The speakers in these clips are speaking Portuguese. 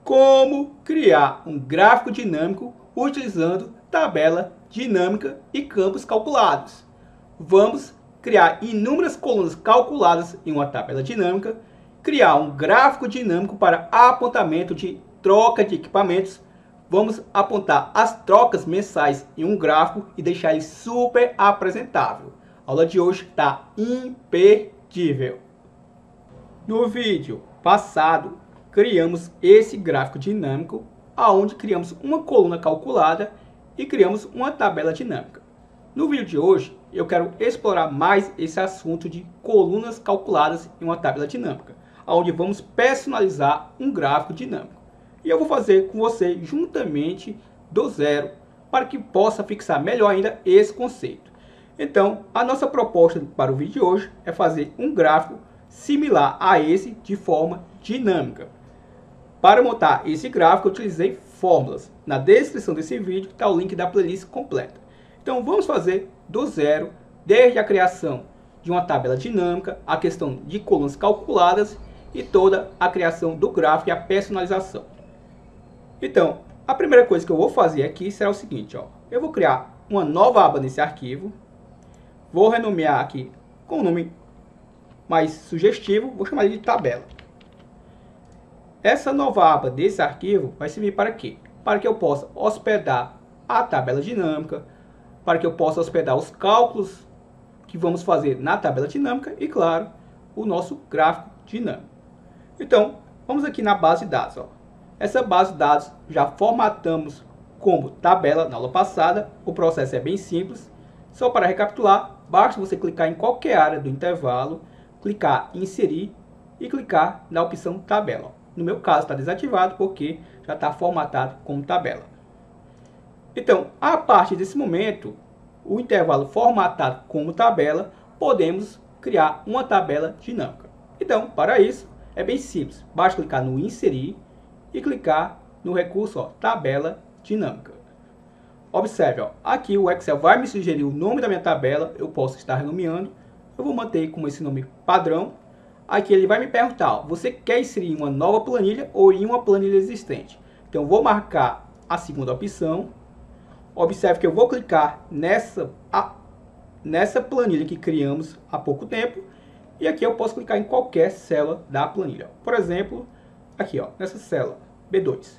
Como criar um gráfico dinâmico utilizando tabela dinâmica e campos calculados. Vamos criar inúmeras colunas calculadas em uma tabela dinâmica, criar um gráfico dinâmico para apontamento de troca de equipamentos. Vamos apontar as trocas mensais em um gráfico e deixar ele super apresentável. A aula de hoje está imperdível. No vídeo passado, criamos esse gráfico dinâmico, onde criamos uma coluna calculada e criamos uma tabela dinâmica. No vídeo de hoje, eu quero explorar mais esse assunto de colunas calculadas em uma tabela dinâmica, onde vamos personalizar um gráfico dinâmico. E eu vou fazer com você juntamente do zero, para que possa fixar melhor ainda esse conceito. Então, a nossa proposta para o vídeo de hoje é fazer um gráfico similar a esse de forma dinâmica. Para montar esse gráfico, eu utilizei fórmulas. Na descrição desse vídeo está o link da playlist completa. Então, vamos fazer do zero, desde a criação de uma tabela dinâmica, a questão de colunas calculadas e toda a criação do gráfico e a personalização. Então, a primeira coisa que eu vou fazer aqui será o seguinte, eu vou criar uma nova aba nesse arquivo, vou renomear aqui com um nome mais sugestivo, vou chamar ele de tabela. Essa nova aba desse arquivo vai servir para quê? Para que eu possa hospedar a tabela dinâmica, para que eu possa hospedar os cálculos que vamos fazer na tabela dinâmica e, claro, o nosso gráfico dinâmico. Então, vamos aqui na base de dados. Essa base de dados já formatamos como tabela na aula passada. O processo é bem simples. Só para recapitular, basta você clicar em qualquer área do intervalo, clicar em inserir e clicar na opção tabela. No meu caso está desativado porque já está formatado como tabela. Então, a partir desse momento, o intervalo formatado como tabela, podemos criar uma tabela dinâmica. Então, para isso, é bem simples. Basta clicar no inserir e clicar no recurso tabela dinâmica. Observe, aqui o Excel vai me sugerir o nome da minha tabela, eu posso estar renomeando. Eu vou manter como esse nome padrão. Aqui ele vai me perguntar, você quer inserir uma nova planilha ou em uma planilha existente? Então, vou marcar a segunda opção. Observe que eu vou clicar nessa planilha que criamos há pouco tempo. E aqui eu posso clicar em qualquer célula da planilha. Por exemplo, aqui nessa célula B2.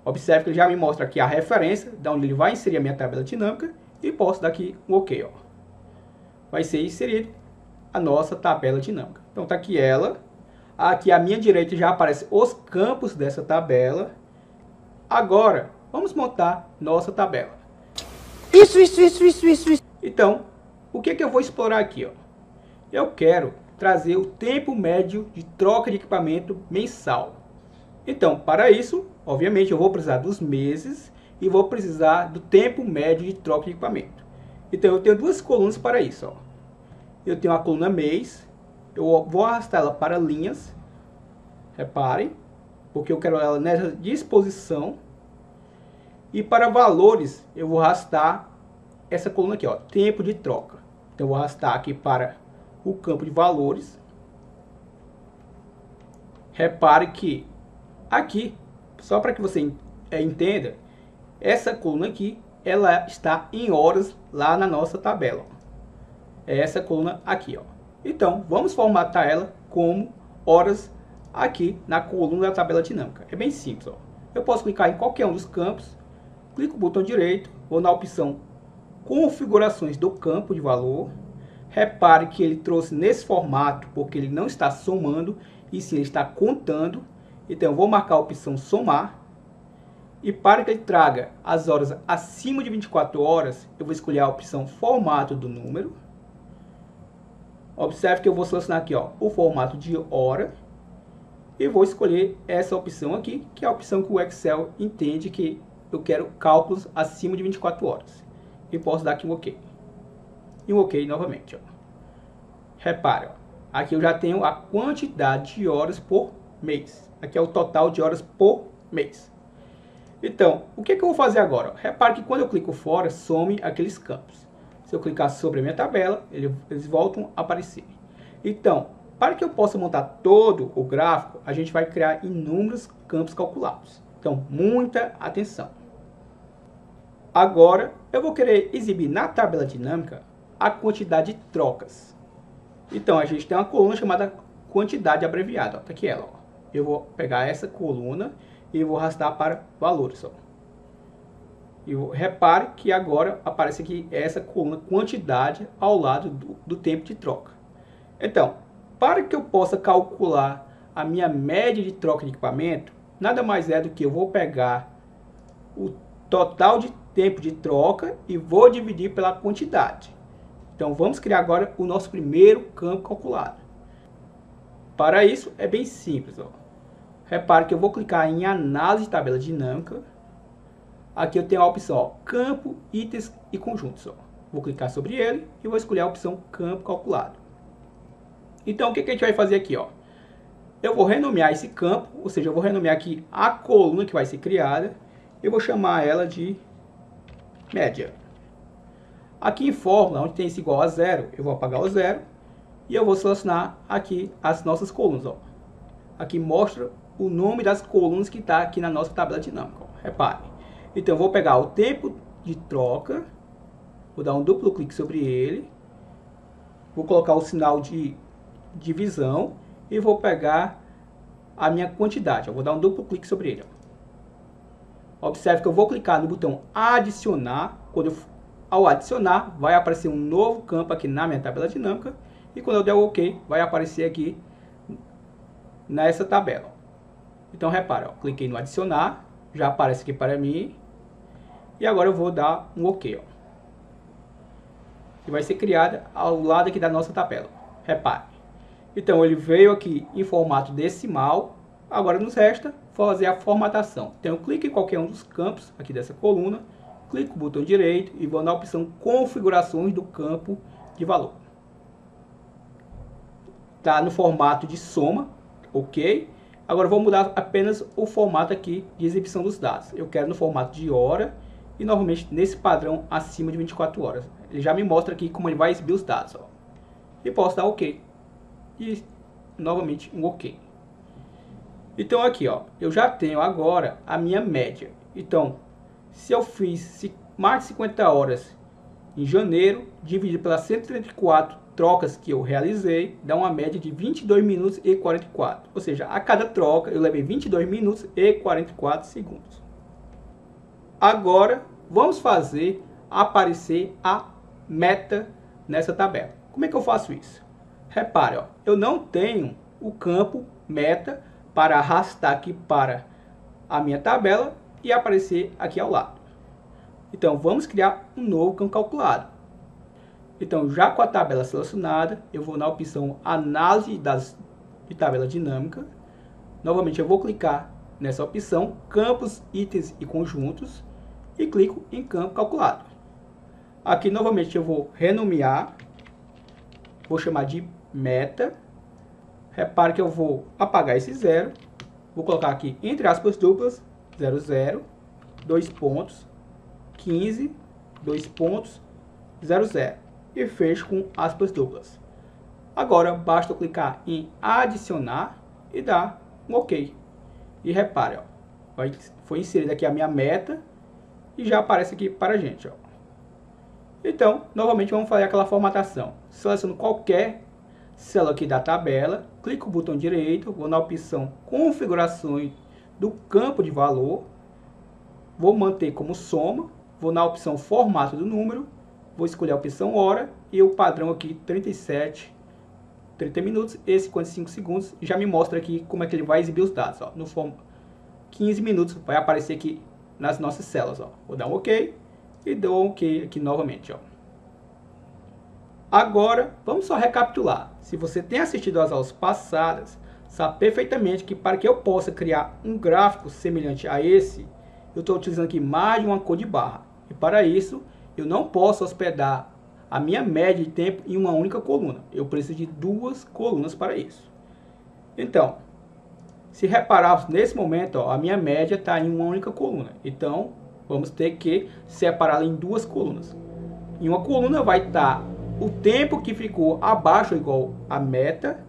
Observe que ele já me mostra aqui a referência de onde ele vai inserir a minha tabela dinâmica. E posso dar aqui um OK. Vai ser inserido a nossa tabela dinâmica. Então está aqui ela. Aqui à minha direita já aparecem os campos dessa tabela. Agora, vamos montar nossa tabela. Isso. Então, o que eu vou explorar aqui? Eu quero trazer o tempo médio de troca de equipamento mensal. Então, para isso, obviamente, eu vou precisar dos meses e vou precisar do tempo médio de troca de equipamento. Então, eu tenho duas colunas para isso. Eu tenho a coluna mês, eu vou arrastar ela para linhas, reparem, porque eu quero ela nessa disposição. E para valores, eu vou arrastar essa coluna aqui, tempo de troca. Então, eu vou arrastar aqui para o campo de valores. Repare que aqui, só para que você entenda, essa coluna aqui, ela está em horas lá na nossa tabela. É essa coluna aqui, Então, vamos formatar ela como horas aqui na coluna da tabela dinâmica. É bem simples, Eu posso clicar em qualquer um dos campos, clico no botão direito, vou na opção configurações do campo de valor. Repare que ele trouxe nesse formato porque ele não está somando, e sim ele está contando. Então, eu vou marcar a opção somar. E para que ele traga as horas acima de 24 horas, eu vou escolher a opção formato do número. Observe que eu vou selecionar aqui o formato de hora. E vou escolher essa opção aqui, que é a opção que o Excel entende que eu quero cálculos acima de 24 horas. E posso dar aqui um OK. E um OK novamente. Repare, aqui eu já tenho a quantidade de horas por mês. Aqui é o total de horas por mês. Então, o que eu vou fazer agora? Repare que quando eu clico fora, some aqueles campos. Se eu clicar sobre a minha tabela, eles voltam a aparecer. Então, para que eu possa montar todo o gráfico, a gente vai criar inúmeras campos calculados. Então, muita atenção. Agora, eu vou querer exibir na tabela dinâmica a quantidade de trocas. Então, a gente tem uma coluna chamada quantidade abreviada. Está aqui ela. Ó. Eu vou pegar essa coluna e vou arrastar para valores. Ó. E repare que agora aparece aqui essa coluna quantidade ao lado do tempo de troca. Então, para que eu possa calcular a minha média de troca de equipamento, nada mais é do que eu vou pegar o total de tempo de troca e vou dividir pela quantidade. Então, vamos criar agora o nosso primeiro campo calculado. Para isso, é bem simples. Ó. Repare que eu vou clicar em análise de tabela dinâmica. Aqui eu tenho a opção ó, campo, itens e conjuntos. Ó. Vou clicar sobre ele e vou escolher a opção campo calculado. Então, o que a gente vai fazer aqui? Ó? Eu vou renomear esse campo, ou seja, eu vou renomear aqui a coluna que vai ser criada. Eu vou chamar ela de média. Aqui em fórmula, onde tem esse igual a zero, eu vou apagar o zero. E eu vou selecionar aqui as nossas colunas. Ó. Aqui mostra o nome das colunas que está aqui na nossa tabela dinâmica. Ó. Repare. Então, eu vou pegar o tempo de troca. Vou dar um duplo clique sobre ele. Vou colocar o sinal de divisão. E vou pegar a minha quantidade. Eu vou dar um duplo clique sobre ele. Ó. Observe que eu vou clicar no botão adicionar. Ao adicionar, vai aparecer um novo campo aqui na minha tabela dinâmica. E quando eu der o OK, vai aparecer aqui nessa tabela. Então, repara, ó, cliquei no adicionar. Já aparece aqui para mim. E agora eu vou dar um OK. Ó. E vai ser criada ao lado aqui da nossa tabela. Repare. Então, ele veio aqui em formato decimal. Agora nos resta fazer a formatação. Então, eu clico em qualquer um dos campos aqui dessa coluna. Clico no botão direito e vou na opção configurações do campo de valor. Está no formato de soma. OK. Agora vou mudar apenas o formato aqui de exibição dos dados. Eu quero no formato de hora e novamente nesse padrão acima de 24 horas. Ele já me mostra aqui como ele vai exibir os dados. Ó. E posso dar OK. E novamente um OK. Então aqui ó, eu já tenho agora a minha média. Então, se eu fiz mais de 50 horas em janeiro, dividido pelas 134 trocas que eu realizei, dá uma média de 22 minutos e 44. Ou seja, a cada troca eu levei 22 minutos e 44 segundos. Agora, vamos fazer aparecer a meta nessa tabela. Como é que eu faço isso? Repare, ó, eu não tenho o campo meta para arrastar aqui para a minha tabela e aparecer aqui ao lado. Então, vamos criar um novo campo calculado. Então, já com a tabela selecionada, eu vou na opção análise de tabela dinâmica. Novamente, eu vou clicar nessa opção campos, itens e conjuntos e clico em campo calculado. Aqui, novamente, eu vou renomear, vou chamar de meta. Repare que eu vou apagar esse zero, vou colocar aqui entre aspas duplas, 00, 2 pontos, 15, 2 pontos, 00 e fecho com aspas duplas. Agora basta eu clicar em adicionar e dar um OK. E repare, ó, foi inserida aqui a minha meta e já aparece aqui para a gente. Ó. Então, novamente vamos fazer aquela formatação. Seleciono qualquer célula aqui da tabela, clico no botão direito, vou na opção configurações do campo de valor, vou manter como soma, vou na opção formato do número, vou escolher a opção hora e o padrão aqui 37, 30 minutos e 55 segundos. Já me mostra aqui como é que ele vai exibir os dados. Ó. No forma 15 minutos vai aparecer aqui nas nossas células. Ó. Vou dar um OK e dou um OK aqui novamente. Ó. Agora, vamos só recapitular. Se você tem assistido às aulas passadas, sabe perfeitamente que para que eu possa criar um gráfico semelhante a esse, eu estou utilizando aqui mais de uma cor de barra. E para isso, eu não posso hospedar a minha média de tempo em uma única coluna. Eu preciso de duas colunas para isso. Então, se repararmos nesse momento, ó, a minha média está em uma única coluna. Então, vamos ter que separá-la em duas colunas. Em uma coluna vai estar o tempo que ficou abaixo ou igual à meta.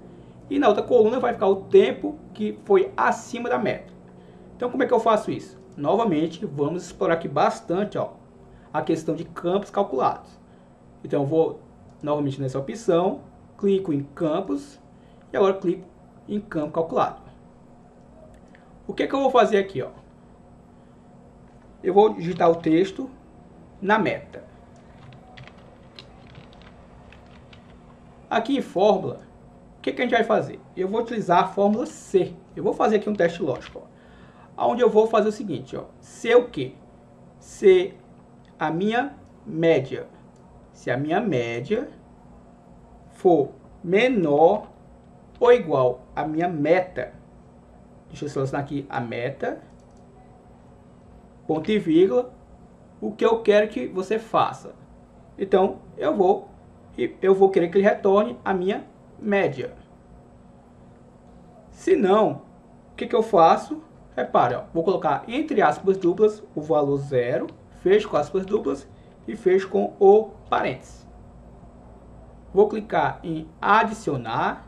E na outra coluna vai ficar o tempo que foi acima da meta. Então como é que eu faço isso? Novamente, vamos explorar aqui bastante, ó, a questão de campos calculados. Então eu vou novamente nessa opção, clico em campos e agora clico em campo calculado. O que eu vou fazer aqui, ó? Eu vou digitar o texto na meta. Aqui em fórmula, o que a gente vai fazer? Eu vou utilizar a fórmula C. Eu vou fazer aqui um teste lógico, ó, onde eu vou fazer o seguinte, ó, C o quê? C a minha média. Se a minha média for menor ou igual à minha meta, deixa eu selecionar aqui a meta, ponto e vírgula, o que eu quero que você faça. Então, eu vou querer que ele retorne a minha média. Se não, o que eu faço? Repare, ó, vou colocar entre aspas duplas o valor 0, fecho com aspas duplas e fecho com o parênteses. Vou clicar em adicionar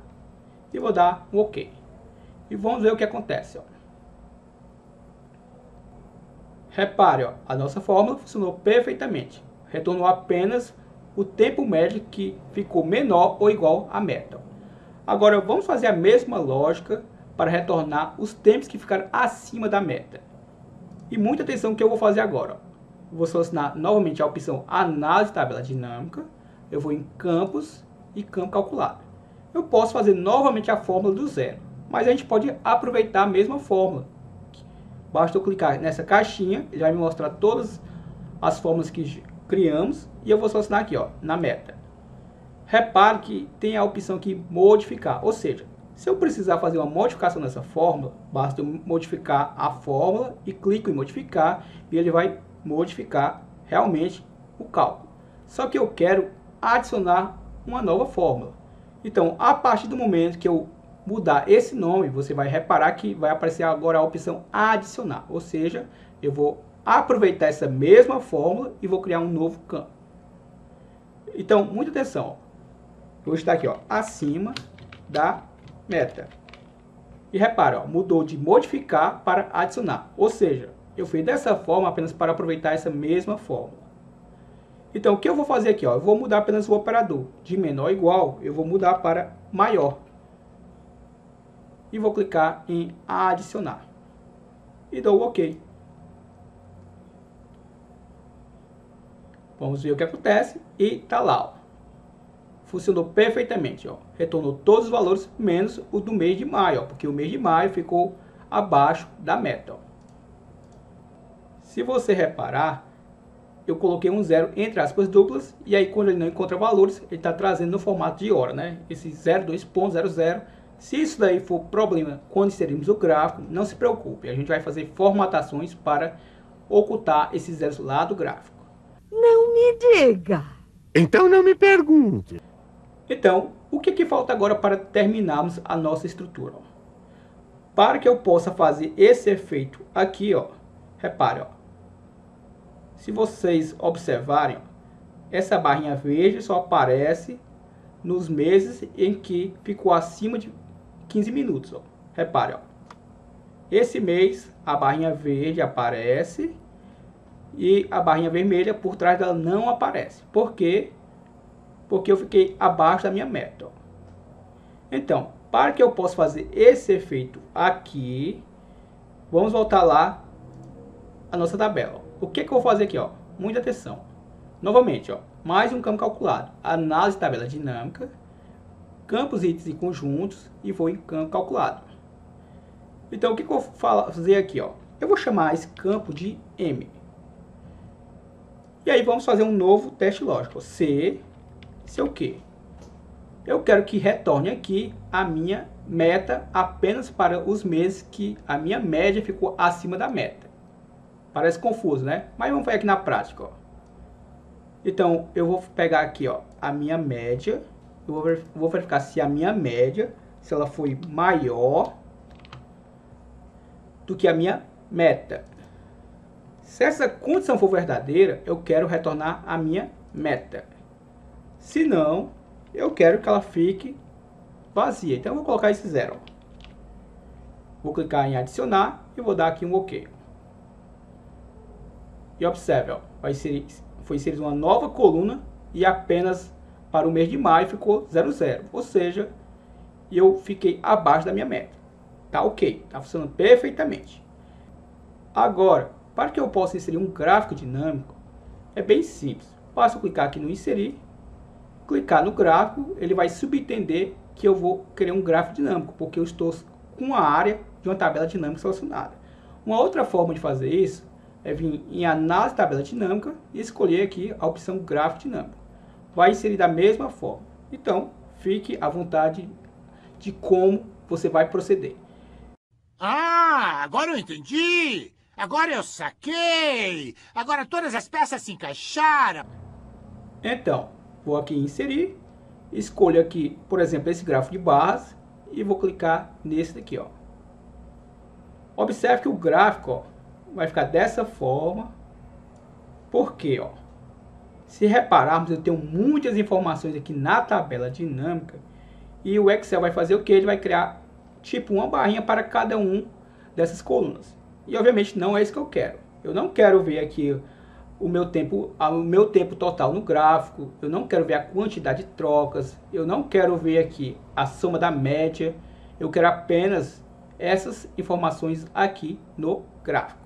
e vou dar um OK. E vamos ver o que acontece, ó. Repare, ó, a nossa fórmula funcionou perfeitamente. Retornou apenas o tempo médio que ficou menor ou igual à meta. Agora vamos fazer a mesma lógica para retornar os tempos que ficaram acima da meta. E muita atenção no que eu vou fazer agora, ó. Vou selecionar novamente a opção Análise de Tabela Dinâmica. Eu vou em Campos e Campo Calculado. Eu posso fazer novamente a fórmula do zero, mas a gente pode aproveitar a mesma fórmula. Basta eu clicar nessa caixinha, ele vai me mostrar todas as fórmulas que criamos e eu vou selecionar aqui, ó, na meta. Repare que tem a opção aqui modificar, ou seja, se eu precisar fazer uma modificação nessa fórmula, basta eu modificar a fórmula e clico em modificar e ele vai modificar realmente o cálculo. Só que eu quero adicionar uma nova fórmula. Então, a partir do momento que eu mudar esse nome, você vai reparar que vai aparecer agora a opção adicionar. Ou seja, eu vou aproveitar essa mesma fórmula e vou criar um novo campo. Então, muita atenção. Eu vou estar aqui, ó, acima da meta. E repara, ó, mudou de modificar para adicionar. Ou seja, eu fiz dessa forma apenas para aproveitar essa mesma fórmula. Então, o que eu vou fazer aqui? Ó, eu vou mudar apenas o operador. De menor ou igual, eu vou mudar para maior. E vou clicar em adicionar. E dou OK. Vamos ver o que acontece. E tá lá, ó. Funcionou perfeitamente, ó. Retornou todos os valores, menos o do mês de maio, ó, porque o mês de maio ficou abaixo da meta, ó. Se você reparar, eu coloquei um zero entre aspas duplas, e aí quando ele não encontra valores, ele está trazendo no formato de hora, né? Esse 02.00. Se isso daí for problema quando inserirmos o gráfico, não se preocupe, a gente vai fazer formatações para ocultar esses zeros lá do gráfico. Não me diga! Então não me pergunte. Então, o que falta agora para terminarmos a nossa estrutura? Ó? Para que eu possa fazer esse efeito aqui, ó, repare, ó. Se vocês observarem, ó, essa barrinha verde só aparece nos meses em que ficou acima de 15 minutos. Ó. Repare, ó. Esse mês a barrinha verde aparece e a barrinha vermelha por trás dela não aparece. Por quê? Porque eu fiquei abaixo da minha meta. Ó. Então, para que eu possa fazer esse efeito aqui, vamos voltar lá a nossa tabela. Ó. O que eu vou fazer aqui? Ó? Muita atenção. Novamente, ó, mais um campo calculado. Análise de tabela dinâmica, campos, itens e conjuntos e vou em campo calculado. Então, o que eu vou fazer aqui? Ó? Eu vou chamar esse campo de M. E aí vamos fazer um novo teste lógico. Se o quê? Eu quero que retorne aqui a minha meta apenas para os meses que a minha média ficou acima da meta. Parece confuso, né? Mas vamos ver aqui na prática, ó. Então, eu vou pegar aqui, ó, a minha média. Eu vou verificar se a minha média, se ela foi maior do que a minha meta. Se essa condição for verdadeira, eu quero retornar a minha meta. Se não, eu quero que ela fique vazia. Então, eu vou colocar esse zero. Ó. Vou clicar em adicionar e vou dar aqui um OK. E observe, ó, foi inserida uma nova coluna e apenas para o mês de maio ficou 00, ou seja, eu fiquei abaixo da minha meta. Tá ok, tá funcionando perfeitamente. Agora, para que eu possa inserir um gráfico dinâmico, é bem simples. Basta eu clicar aqui no inserir, clicar no gráfico, ele vai subentender que eu vou criar um gráfico dinâmico, porque eu estou com a área de uma tabela dinâmica selecionada. Uma outra forma de fazer isso é vir em análise de tabela dinâmica e escolher aqui a opção gráfico dinâmico. Vai inserir da mesma forma. Então, fique à vontade de como você vai proceder. Ah, agora eu entendi! Agora eu saquei! Agora todas as peças se encaixaram! Então, vou aqui em inserir, escolho aqui, por exemplo, esse gráfico de barras e vou clicar nesse daqui, ó. Observe que o gráfico, ó, vai ficar dessa forma. Por quê, ó? Se repararmos, eu tenho muitas informações aqui na tabela dinâmica e o Excel vai fazer o que? Ele vai criar tipo uma barrinha para cada um dessas colunas. E obviamente não é isso que eu quero. Eu não quero ver aqui o meu tempo total no gráfico, eu não quero ver a quantidade de trocas, eu não quero ver aqui a soma da média, eu quero apenas essas informações aqui no gráfico.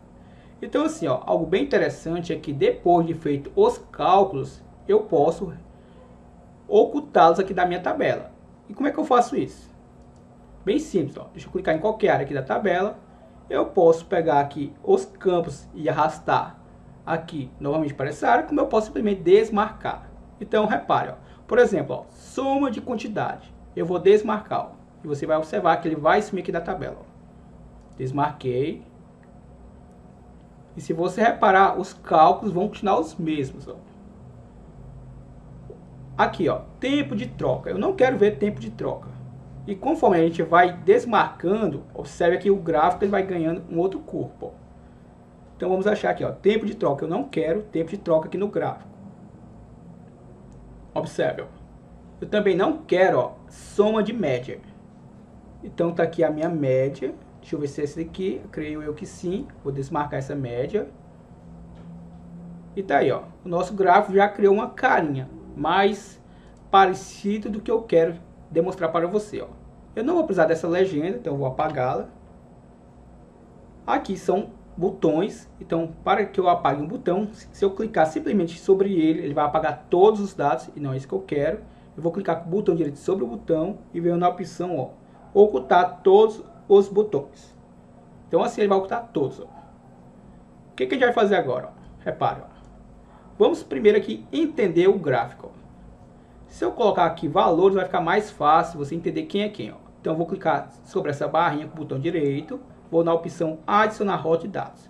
Então assim, ó, algo bem interessante é que depois de feito os cálculos, eu posso ocultá-los aqui da minha tabela. E como é que eu faço isso? Bem simples, ó. Deixa eu clicar em qualquer área aqui da tabela, eu posso pegar aqui os campos e arrastar aqui novamente para essa área, como eu posso simplesmente desmarcar. Então repare, ó, por exemplo, ó, soma de quantidade, eu vou desmarcar, ó, e você vai observar que ele vai sumir aqui da tabela, ó. Desmarquei. E se você reparar, os cálculos vão continuar os mesmos, ó. Aqui, ó, tempo de troca, eu não quero ver tempo de troca. E conforme a gente vai desmarcando, observe que o gráfico ele vai ganhando um outro corpo, ó. Então vamos achar aqui, ó, tempo de troca, eu não quero tempo de troca aqui no gráfico. Observe, ó. Eu também não quero, ó, soma de média. Então tá aqui a minha média. Deixa eu ver se é esse aqui. Creio eu que sim. Vou desmarcar essa média. E tá aí, ó. O nosso gráfico já criou uma carinha mais parecida do que eu quero demonstrar para você, ó. Eu não vou precisar dessa legenda, então eu vou apagá-la. Aqui são botões, então para que eu apague um botão, se eu clicar simplesmente sobre ele, ele vai apagar todos os dados, e não é isso que eu quero. Eu vou clicar com o botão direito sobre o botão e venho na opção, ó, ocultar todos os botões. Então assim ele vai ocultar todos, ó. O que a gente vai fazer agora, ó? Repare, ó. Vamos primeiro aqui entender o gráfico, ó. Se eu colocar aqui valores, vai ficar mais fácil você entender quem é quem, ó. Então eu vou clicar sobre essa barrinha com o botão direito, vou na opção adicionar rota de dados.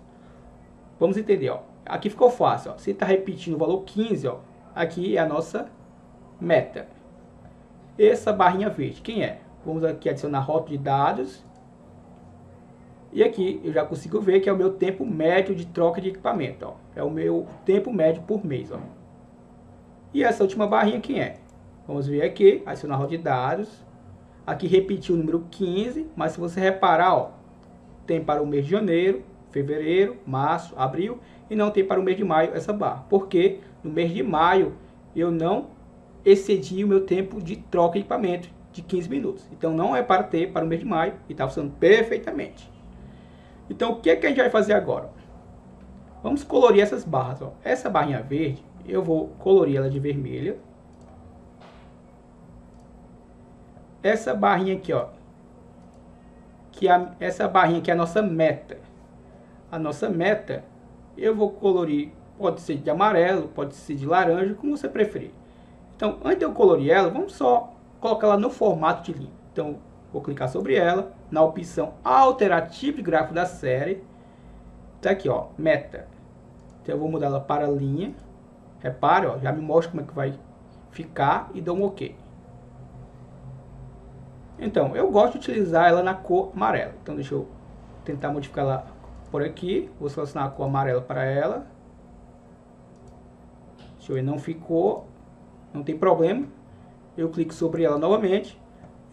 Vamos entender, ó. Aqui ficou fácil, ó. Se está repetindo o valor 15, ó, aqui é a nossa meta. Essa barrinha verde, quem é? Vamos aqui adicionar rota de dados. E aqui eu já consigo ver que é o meu tempo médio de troca de equipamento, ó. É o meu tempo médio por mês, ó. E essa última barrinha quem é? Vamos ver aqui, adicionar rota de dados. Aqui repetiu o número 15, mas se você reparar, ó, tem para o mês de janeiro, fevereiro, março, abril, e não tem para o mês de maio essa barra. Porque no mês de maio eu não excedi o meu tempo de troca de equipamento de 15 minutos. Então não é para ter para o mês de maio e está funcionando perfeitamente. Então o que é que a gente vai fazer agora? Vamos colorir essas barras, ó. Essa barrinha verde, eu vou colorir ela de vermelha. Essa barrinha aqui, ó, essa barrinha que é a nossa meta. A nossa meta, eu vou colorir, pode ser de amarelo, pode ser de laranja, como você preferir. Então, antes de eu colorir ela, vamos só colocar ela no formato de linha. Então, vou clicar sobre ela, na opção alterar tipo de gráfico da série. Tá aqui, ó, meta. Então, eu vou mudar ela para linha. Repare, ó, já me mostra como é que vai ficar e dou um OK. Então, eu gosto de utilizar ela na cor amarela. Então, deixa eu tentar modificar ela por aqui. Vou selecionar a cor amarela para ela. Deixa eu ver, não ficou. Não tem problema. Eu clico sobre ela novamente.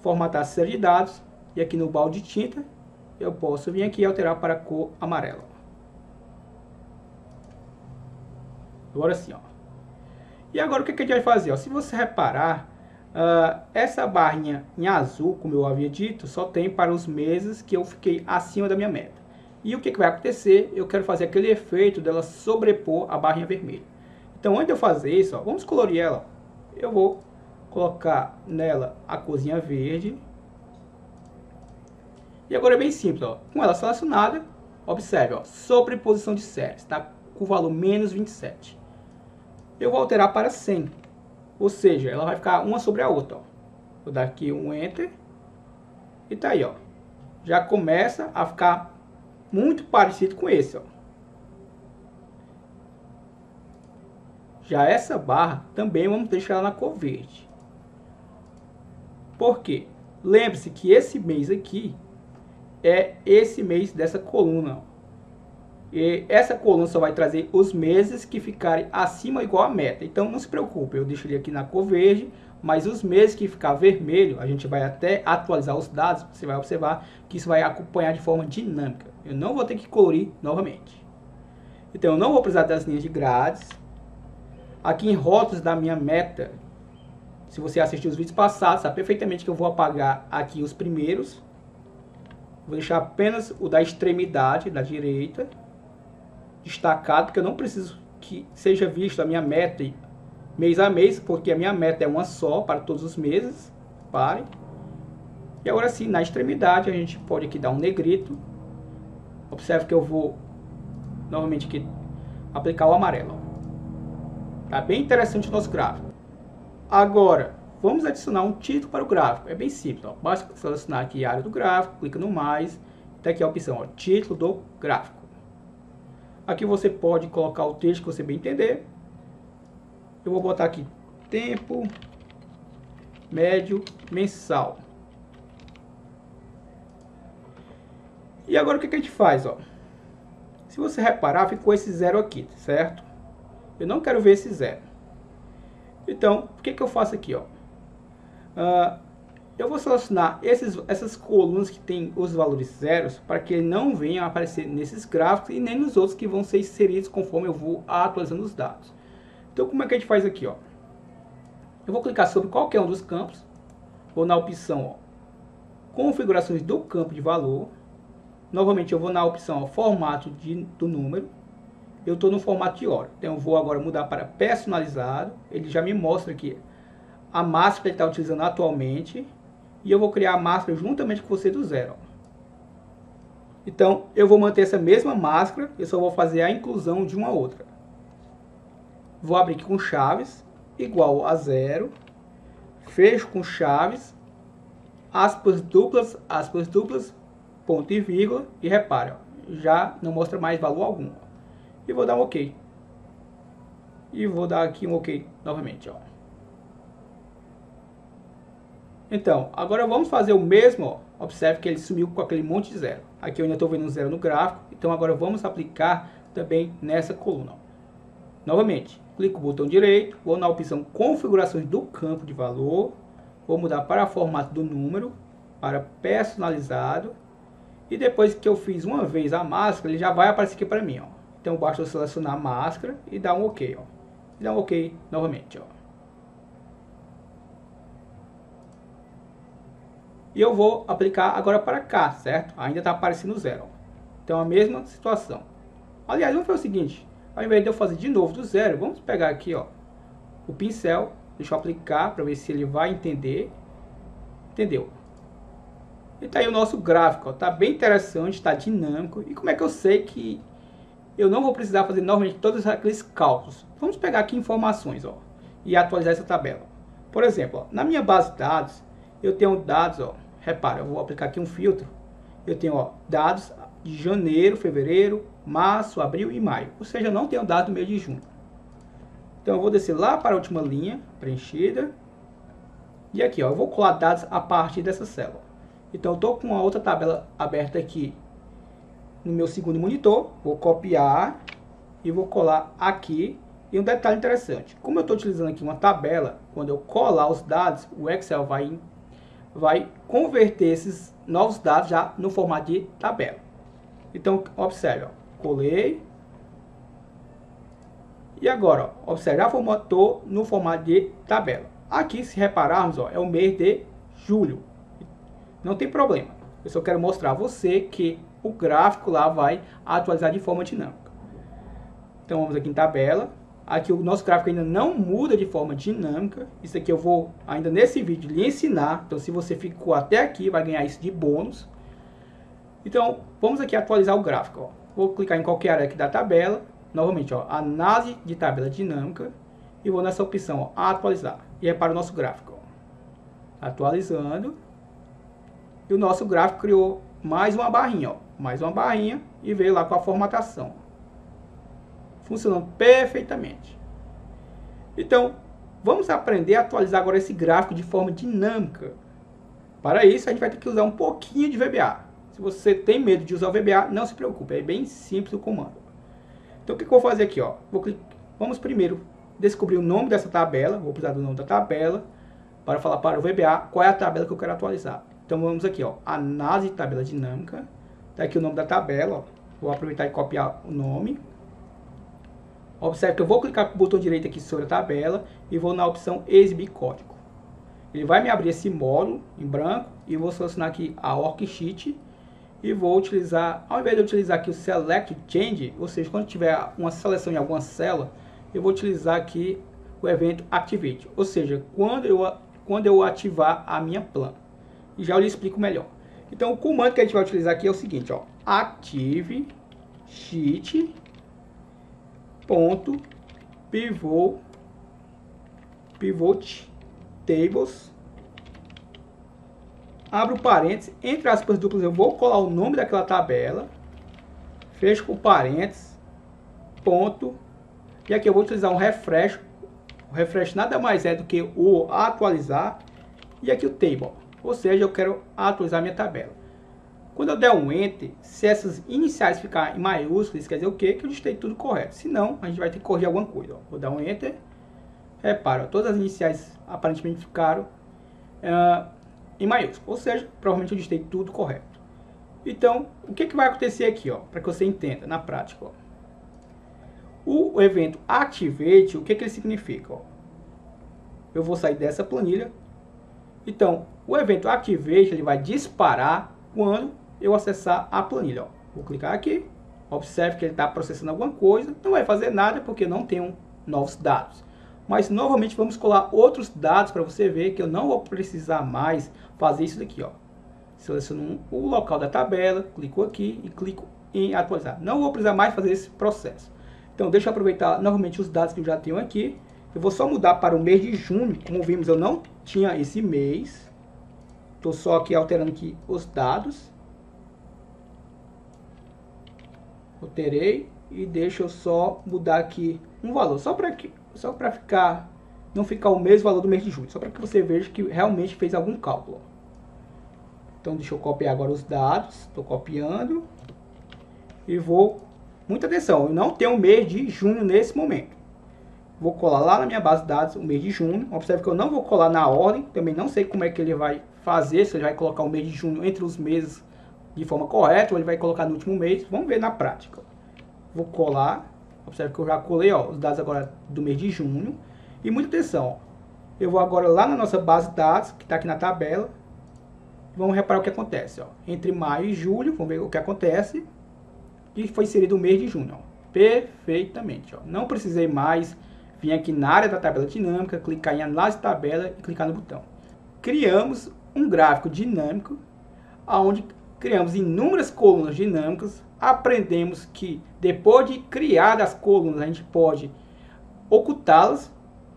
Formatar a série de dados. E aqui no balde de tinta, eu posso vir aqui e alterar para a cor amarela. Agora sim, ó. E agora o que a gente vai fazer? Ó? Se você reparar, essa barrinha em azul, como eu havia dito, só tem para os meses que eu fiquei acima da minha meta. E o que vai acontecer? Eu quero fazer aquele efeito dela sobrepor a barrinha vermelha. Então, antes de eu fazer isso, ó, vamos colorir ela. Eu vou colocar nela a corzinha verde. E agora é bem simples, ó. Com ela selecionada, observe, ó, sobreposição de séries, tá? Com o valor menos 27. Eu vou alterar para 100. Ou seja, ela vai ficar uma sobre a outra, ó. Vou dar aqui um Enter. E tá aí, ó. Já começa a ficar muito parecido com esse, ó. Já essa barra também vamos deixar ela na cor verde. Por quê? Lembre-se que esse mês aqui é esse mês dessa coluna, ó. E essa coluna só vai trazer os meses que ficarem acima ou igual à meta. Então não se preocupe, eu deixo ele aqui na cor verde, mas os meses que ficar vermelho, a gente vai até atualizar os dados, você vai observar que isso vai acompanhar de forma dinâmica. Eu não vou ter que colorir novamente. Então eu não vou precisar das linhas de grades. Aqui em rótulos da minha meta, se você assistiu os vídeos passados, sabe perfeitamente que eu vou apagar aqui os primeiros. Vou deixar apenas o da extremidade, da direita, destacado, porque eu não preciso que seja visto a minha meta mês a mês, porque a minha meta é uma só para todos os meses. Pare. E agora sim, na extremidade, a gente pode aqui dar um negrito. Observe que eu vou novamente aqui aplicar o amarelo. Tá bem interessante o nosso gráfico. Agora, vamos adicionar um título para o gráfico. É bem simples, ó. Basta selecionar aqui a área do gráfico, clica no mais, tá aqui a opção, ó, título do gráfico. Aqui você pode colocar o texto que você bem entender. Eu vou botar aqui tempo médio mensal. E agora o que a gente faz, ó? Se você reparar, ficou esse zero aqui, certo? Eu não quero ver esse zero. Então, o que eu faço aqui, ó? Eu vou selecionar essas colunas que tem os valores zeros para que ele não venham a aparecer nesses gráficos e nem nos outros que vão ser inseridos conforme eu vou atualizando os dados. Então, como é que a gente faz aqui, ó? Eu vou clicar sobre qualquer um dos campos, vou na opção, ó, configurações do campo de valor. Novamente, eu vou na opção, ó, formato do número. Eu estou no formato de hora, então eu vou agora mudar para personalizado. Ele já me mostra aqui a máscara que ele está utilizando atualmente. E eu vou criar a máscara juntamente com você do zero. Então, eu vou manter essa mesma máscara, eu só vou fazer a inclusão de uma outra. Vou abrir aqui com chaves, igual a 0. Fecho com chaves, aspas duplas, ponto e vírgula. E repare, ó, já não mostra mais valor algum. E vou dar um OK. E vou dar aqui um OK novamente, ó. Então, agora vamos fazer o mesmo, ó. Observe que ele sumiu com aquele monte de zero. Aqui eu ainda estou vendo um zero no gráfico, então agora vamos aplicar também nessa coluna. Novamente, clico no botão direito, vou na opção configurações do campo de valor, vou mudar para formato do número, para personalizado, e depois que eu fiz uma vez a máscara, ele já vai aparecer aqui para mim, ó. Então basta eu selecionar a máscara e dar um OK, ó. E dar um OK novamente, ó. E eu vou aplicar agora para cá, certo? Ainda está aparecendo zero. Então a mesma situação. Aliás, vamos fazer o seguinte. Ao invés de eu fazer de novo do zero, vamos pegar aqui, ó, o pincel. Deixa eu aplicar para ver se ele vai entender. Entendeu? E tá aí o nosso gráfico, ó. Tá bem interessante, está dinâmico. E como é que eu sei que eu não vou precisar fazer novamente todos aqueles cálculos? Vamos pegar aqui informações, ó, e atualizar essa tabela. Por exemplo, ó, na minha base de dados, eu tenho dados, ó, repara, eu vou aplicar aqui um filtro. Eu tenho, ó, dados de janeiro, fevereiro, março, abril e maio. Ou seja, eu não tenho dados do mês de junho. Então eu vou descer lá para a última linha preenchida. E aqui, ó, eu vou colar dados a partir dessa célula. Então eu estou com uma outra tabela aberta aqui no meu segundo monitor. Vou copiar e vou colar aqui. E um detalhe interessante, como eu estou utilizando aqui uma tabela, quando eu colar os dados, o Excel vai vai converter esses novos dados já no formato de tabela. Então, observe, ó, colei. E agora, ó, observe, já formatou no formato de tabela. Aqui, se repararmos, ó, é o mês de julho. Não tem problema. Eu só quero mostrar a você que o gráfico lá vai atualizar de forma dinâmica. Então, vamos aqui em tabela. Aqui o nosso gráfico ainda não muda de forma dinâmica. Isso aqui eu vou ainda nesse vídeo lhe ensinar. Então, se você ficou até aqui, vai ganhar isso de bônus. Então, vamos aqui atualizar o gráfico. Ó. Vou clicar em qualquer área aqui da tabela. Novamente, ó, análise de tabela dinâmica. E vou nessa opção, ó, atualizar. E repara o nosso gráfico. Ó. Atualizando. E o nosso gráfico criou mais uma barrinha. Ó, mais uma barrinha e veio lá com a formatação. Funcionando perfeitamente. Então, vamos aprender a atualizar agora esse gráfico de forma dinâmica. Para isso, a gente vai ter que usar um pouquinho de VBA. Se você tem medo de usar o VBA, não se preocupe, é bem simples o comando. Então, o que eu vou fazer aqui? Ó? Vamos primeiro descobrir o nome dessa tabela. Vou precisar do nome da tabela para falar para o VBA qual é a tabela que eu quero atualizar. Então, vamos aqui, ó, análise de tabela dinâmica. Está aqui o nome da tabela. Ó. Vou aproveitar e copiar o nome. Observe que eu vou clicar com o botão direito aqui sobre a tabela e vou na opção exibir código. Ele vai me abrir esse módulo em branco e vou selecionar aqui a worksheet e vou utilizar, ao invés de eu utilizar aqui o select change, ou seja, quando tiver uma seleção em alguma célula, eu vou utilizar aqui o evento activate, ou seja, quando eu ativar a minha plan. E já eu lhe explico melhor. Então o comando que a gente vai utilizar aqui é o seguinte, ó, active sheet ponto pivot tables, abro parênteses, entre aspas duplas eu vou colar o nome daquela tabela, fecho com parênteses, ponto, e aqui eu vou utilizar um refresh. O refresh nada mais é do que o atualizar, e aqui o table, ou seja, eu quero atualizar minha tabela. Quando eu der um Enter, se essas iniciais ficarem em maiúsculas, isso quer dizer o quê? Que eu digitei tudo correto. Se não, a gente vai ter que corrigir alguma coisa. Ó. Vou dar um Enter. Repara, ó, todas as iniciais aparentemente ficaram em maiúsculas. Ou seja, provavelmente eu digitei tudo correto. Então, o que vai acontecer aqui? Para que você entenda na prática. Ó. O evento Activate, o que ele significa? Ó? Eu vou sair dessa planilha. Então, o evento Activate ele vai disparar quando eu acessar a planilha. Ó. Vou clicar aqui, observe que ele está processando alguma coisa, não vai fazer nada porque não tem novos dados. Mas novamente vamos colar outros dados para você ver que eu não vou precisar mais fazer isso daqui. Ó. Seleciono o local da tabela, clico aqui e clico em atualizar. Não vou precisar mais fazer esse processo. Então deixa eu aproveitar novamente os dados que eu já tenho aqui. Eu vou só mudar para o mês de junho, como vimos eu não tinha esse mês. Estou só aqui alterando aqui os dados. Alterei e deixa eu só mudar aqui um valor, só para ficar não ficar o mesmo valor do mês de julho, só para que você veja que realmente fez algum cálculo. Então deixa eu copiar agora os dados, estou copiando e vou, muita atenção, eu não tenho o mês de junho nesse momento. Vou colar lá na minha base de dados o mês de junho. Observe que eu não vou colar na ordem, também não sei como é que ele vai fazer, se ele vai colocar o mês de junho entre os meses de forma correta, ou ele vai colocar no último mês. Vamos ver na prática. Vou colar. Observe que eu já colei ó, os dados agora do mês de junho. E muita atenção. Ó. Eu vou agora lá na nossa base de dados, que está aqui na tabela. Vamos reparar o que acontece. Ó. Entre maio e julho, vamos ver o que acontece. E foi inserido o mês de junho. Ó. Perfeitamente. Ó. Não precisei mais vir aqui na área da tabela dinâmica, clicar em análise de tabela e clicar no botão. Criamos um gráfico dinâmico, onde criamos inúmeras colunas dinâmicas. Aprendemos que depois de criar as colunas, a gente pode ocultá-las,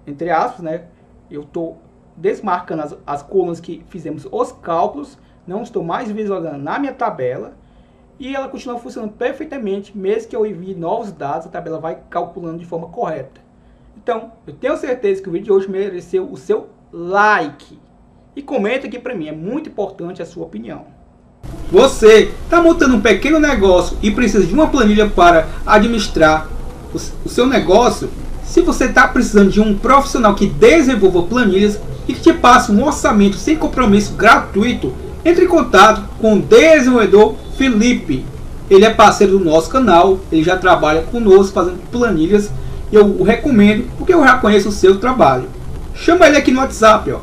entre aspas, né? Eu estou desmarcando as colunas que fizemos os cálculos, não estou mais visualizando na minha tabela, e ela continua funcionando perfeitamente, mesmo que eu envie novos dados, a tabela vai calculando de forma correta. Então, eu tenho certeza que o vídeo de hoje mereceu o seu like. E comenta aqui para mim, é muito importante a sua opinião. Você está montando um pequeno negócio e precisa de uma planilha para administrar o seu negócio? Se você está precisando de um profissional que desenvolva planilhas, e que te passa um orçamento sem compromisso gratuito, entre em contato com o desenvolvedor Felipe. Ele é parceiro do nosso canal, ele já trabalha conosco fazendo planilhas e eu o recomendo porque eu já conheço o seu trabalho. Chama ele aqui no WhatsApp, ó,